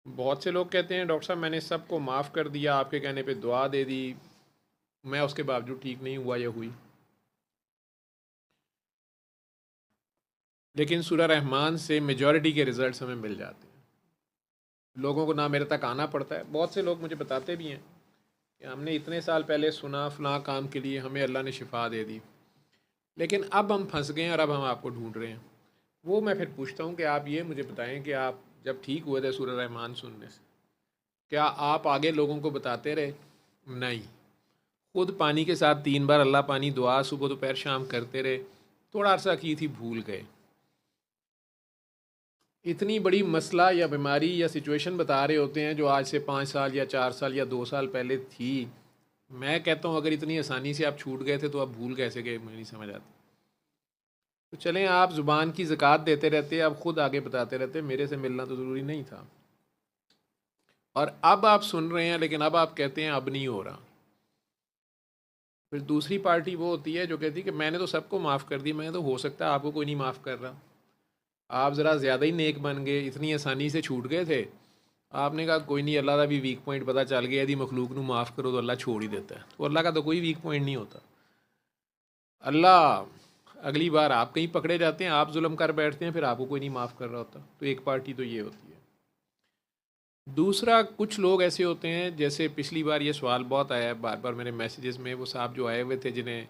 बहुत से लोग कहते हैं डॉक्टर साहब मैंने सबको माफ़ कर दिया, आपके कहने पे दुआ दे दी, मैं उसके बावजूद ठीक नहीं हुआ या हुई। लेकिन सूरह रहमान से मेजॉरिटी के रिज़ल्ट्स हमें मिल जाते हैं। लोगों को ना मेरे तक आना पड़ता है। बहुत से लोग मुझे बताते भी हैं कि हमने इतने साल पहले सुना फ़लाँ काम के लिए हमें अल्लाह ने शिफा दे दी, लेकिन अब हम फंस गए हैं और अब हम आपको ढूंढ रहे हैं। वो मैं फिर पूछता हूँ कि आप ये मुझे बताएं कि आप जब ठीक हुए थे सूरह रहमान सुनने से, क्या आप आगे लोगों को बताते रहे? नहीं। खुद पानी के साथ 3 बार अल्लाह पानी दुआ सुबह दोपहर शाम करते रहे, थोड़ा अरसा की थी भूल गए। इतनी बड़ी मसला या बीमारी या सिचुएशन बता रहे होते हैं जो आज से 5 साल या 4 साल या 2 साल पहले थी। मैं कहता हूँ अगर इतनी आसानी से आप छूट गए थे तो आप भूल कैसे गए, मुझे नहीं समझ आती। तो चलें, आप ज़ुबान की ज़कात देते रहते, आप खुद आगे बताते रहते, मेरे से मिलना तो ज़रूरी नहीं था। और अब आप सुन रहे हैं, लेकिन अब आप कहते हैं अब नहीं हो रहा। फिर दूसरी पार्टी वो होती है जो कहती है कि मैंने तो सबको माफ़ कर दिया, मैं तो हो सकता है आपको कोई नहीं माफ़ कर रहा। आप ज़रा ज़्यादा ही नेक बन गए, इतनी आसानी से छूट गए थे। आपने कहा कोई नहीं, अल्लाह का भी वीक पॉइंट पता चल गया, यदि मखलूक को माफ़ करो तो अल्लाह छोड़ ही देता है। तो अल्लाह का तो कोई वीक पॉइंट नहीं होता। अल्लाह अगली बार आप कहीं पकड़े जाते हैं, आप जुल्म कर बैठते हैं, फिर आपको कोई नहीं माफ़ कर रहा होता। तो एक पार्टी तो ये होती है। दूसरा, कुछ लोग ऐसे होते हैं, जैसे पिछली बार ये सवाल बहुत आया है बार बार मेरे मैसेजेस में, वो साहब जो आए हुए थे जिन्हें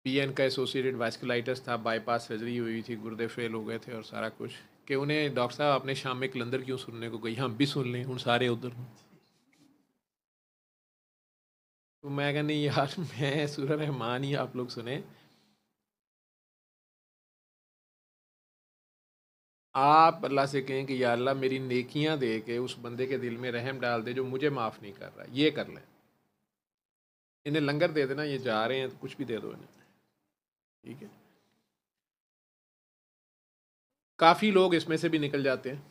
पीएन का एसोसिएटेड वास्कुलाइटिस था, बाईपास सर्जरी हुई थी, गुर्दे फेल हो गए थे और सारा कुछ, कि उन्हें डॉक्टर साहब अपने शाम में कलंदर क्यों सुनने को गई, हम भी सुन लें, उन सारे उधर हूँ। तो मैं कहा नहीं यार, मैं सूरह रहमान ही आप लोग सुने। आप अल्लाह से कहें कि या अल्लाह मेरी नेकियां दे के उस बंदे के दिल में रहम डाल दे जो मुझे माफ़ नहीं कर रहा, ये कर लें। इन्हें लंगर दे देना, ये जा रहे हैं तो कुछ भी दे दो इन्हें, ठीक है। काफ़ी लोग इसमें से भी निकल जाते हैं,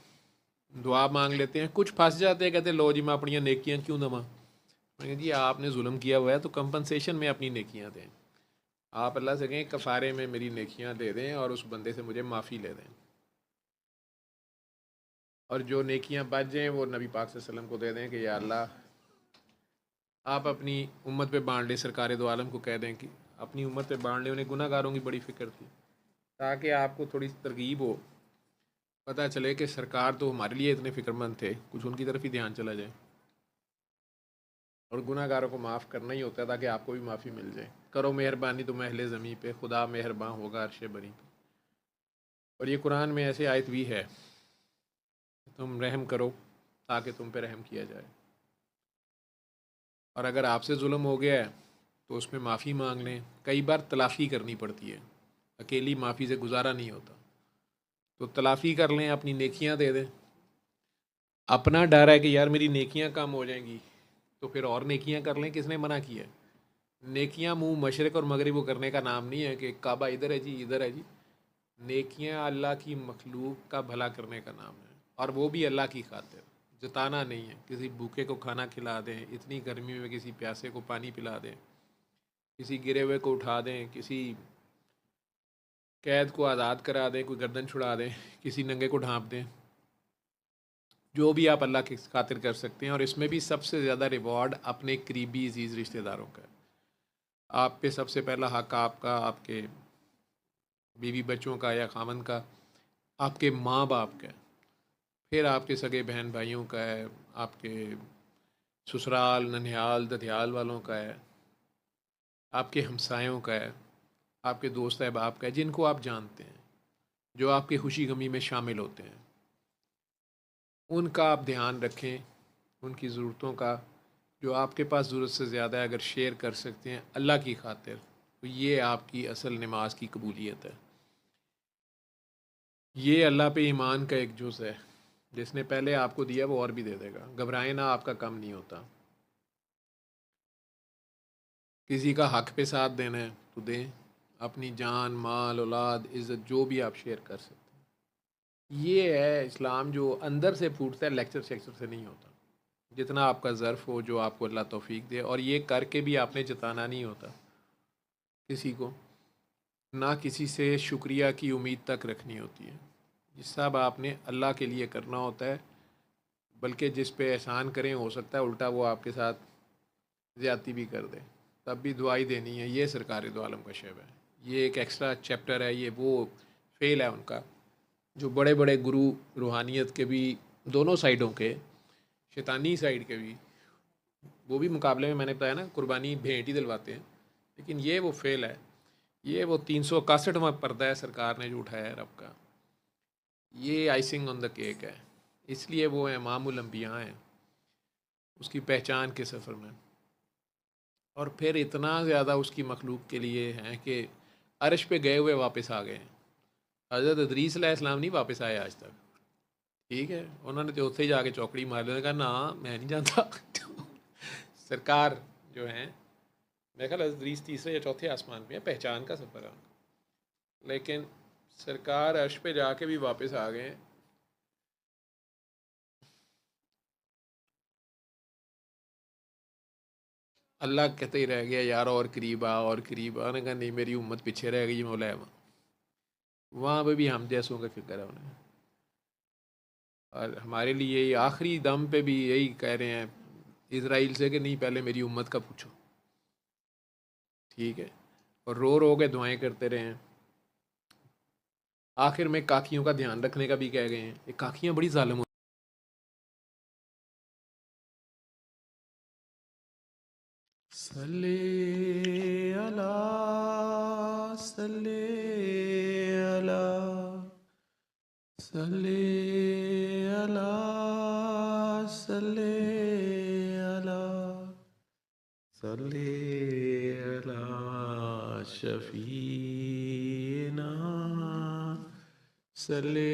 दुआ मांग लेते हैं, कुछ फंस जाते हैं, कहते हैं लो जी मैं अपनी नेकियां क्यों दवा। मैंने जी आपने जुल्म किया हुआ है तो कंपनसेशन में अपनी नेकियां दें। आप अल्लाह से कहें कफ़ारे में मेरी नेकियां दे दें और उस बंदे से मुझे माफ़ी ले दें, और जो नेकियां बच जाएँ वो नबी पाक सल्लल्लाहु अलैहि वसल्लम को दे दें कि या अल्लाह आप अपनी उम्मत पे बांट लें, सरकार दो आलम को कह दें कि अपनी उम्मत पे बांट लें, उन्हें गुनाहगारों की बड़ी फ़िक्र थी, ताकि आपको थोड़ी तरगीब हो, पता चले कि सरकार तो हमारे लिए इतने फ़िक्रमंद थे, कुछ उनकी तरफ ही ध्यान चला जाए। और गुनाहगारों को माफ़ करना ही होता है ताकि आपको भी माफ़ी मिल जाए। करो मेहरबानी तुम अहले ज़मीं पे, खुदा मेहरबान होगा अर्श बरी पे। और ये कुरान में ऐसे आयत भी है, तुम रहम करो ताकि तुम पे रहम किया जाए। और अगर आपसे जुल्म हो गया है तो उसमें माफ़ी मांग लें। कई बार तलाफ़ी करनी पड़ती है, अकेली माफ़ी से गुजारा नहीं होता, तो तलाफ़ी कर लें, अपनी नेकियां दे दें। अपना डर है कि यार मेरी नेकियां कम हो जाएंगी, तो फिर और नेकियां कर लें, किसने मना किया है? नेकियां मुंह मशरक़ और मगरिब को करने का नाम नहीं है कि काबा इधर है जी इधर है जी। नेकियां अल्लाह की मखलूक का भला करने का नाम है, और वो भी अल्लाह की खातिर, जताना नहीं है। किसी भूखे को खाना खिला दें, इतनी गर्मी में किसी प्यासे को पानी पिला दें, किसी गिरे हुए को उठा दें, किसी कैद को आज़ाद करा दें, कोई गर्दन छुड़ा दें, किसी नंगे को ढांप दें, जो भी आप अल्लाह की खातिर कर सकते हैं। और इसमें भी सबसे ज़्यादा रिवॉर्ड अपने करीबी अजीज़ रिश्तेदारों का है। आप पे सबसे पहला हक़ आपका, आपके बीवी बच्चों का या खामन का, आपके माँ बाप का है, फिर आपके सगे बहन भाइयों का है, आपके ससुराल ननिहाल ददियाल वालों का है, आपके हमसायों का है, आपके दोस्त अहबाब का है, जिनको आप जानते हैं, जो आपकी खुशी गमी में शामिल होते हैं। उनका आप ध्यान रखें, उनकी ज़रूरतों का, जो आपके पास ज़रूरत से ज़्यादा है, अगर शेयर कर सकते हैं अल्लाह की खातिर, तो ये आपकी असल नमाज की कबूलियत है। ये अल्लाह पे ईमान का एक जुज़ है, जिसने पहले आपको दिया वो और भी दे देगा। घबराएं ना, आपका कम नहीं होता। किसी का हक पे साथ देना है तो दें, अपनी जान माल औलाद इज़्ज़त जो भी आप शेयर कर सकते हैं। ये है इस्लाम, जो अंदर से फूटता है, लेक्चर शेक्चर से नहीं होता। जितना आपका ज़र्फ़ हो, जो आपको अल्लाह तौफ़ीक दे, और ये करके भी आपने जताना नहीं होता किसी को, ना किसी से शुक्रिया की उम्मीद तक रखनी होती है। ये सब आपने अल्लाह के लिए करना होता है। बल्कि जिस पे एहसान करें हो सकता है उल्टा वो आपके साथ ज़्यादती भी कर दे, तब भी दुआई देनी है। ये सरकार दो आलम का शेब है, ये एक एक्स्ट्रा चैप्टर है, ये वो फेल है उनका जो बड़े बड़े गुरु रूहानियत के भी, दोनों साइडों के, शैतानी साइड के भी, वो भी मुकाबले में मैंने बताया ना कुर्बानी भेंट ही दिलवाते हैं, लेकिन ये वो फेल है। ये वो 361वां पर्दा है सरकार ने जो उठाया है रब का, ये आइसिंग ऑन द केक है। इसलिए वो इमामुल अंबिया हैं उसकी पहचान के सफ़र में, और फिर इतना ज़्यादा उसकी मखलूक के लिए हैं कि अर्श पे गए हुए वापस आ गए हैं। हज़रत इदरीस अलैहिस्सलाम नहीं वापस आए आज तक, ठीक है, उन्होंने तो उत्थे जाके चौकड़ी मार ली, कहा ना मैं नहीं जानता सरकार जो हैं, मेरे ख्याल इदरीस तीसरे या चौथे आसमान पे है, पहचान का सफ़र है, लेकिन सरकार अर्श पे जाके भी वापस आ गए। अल्लाह कहते ही रह गया यार और करीब आ और करीब आ, ने कहा नहीं मेरी उम्मत पीछे रह गई मौला, वहाँ पे भी हम जैसों का फिक्र है उन्हें, और हमारे लिए ये आखिरी दम पे भी यही कह रहे हैं इसराइल से कि नहीं पहले मेरी उम्मत का पूछो, ठीक है, और रो के दुआएं करते रहे हैं। आखिर में काकियों का ध्यान रखने का भी कह गए हैं, ये काकियाँ बड़ी जालिम होती सल्ले अला सल्ले अला सल्ले अला सल्ले अला सल्ले अला शफीना सल्ले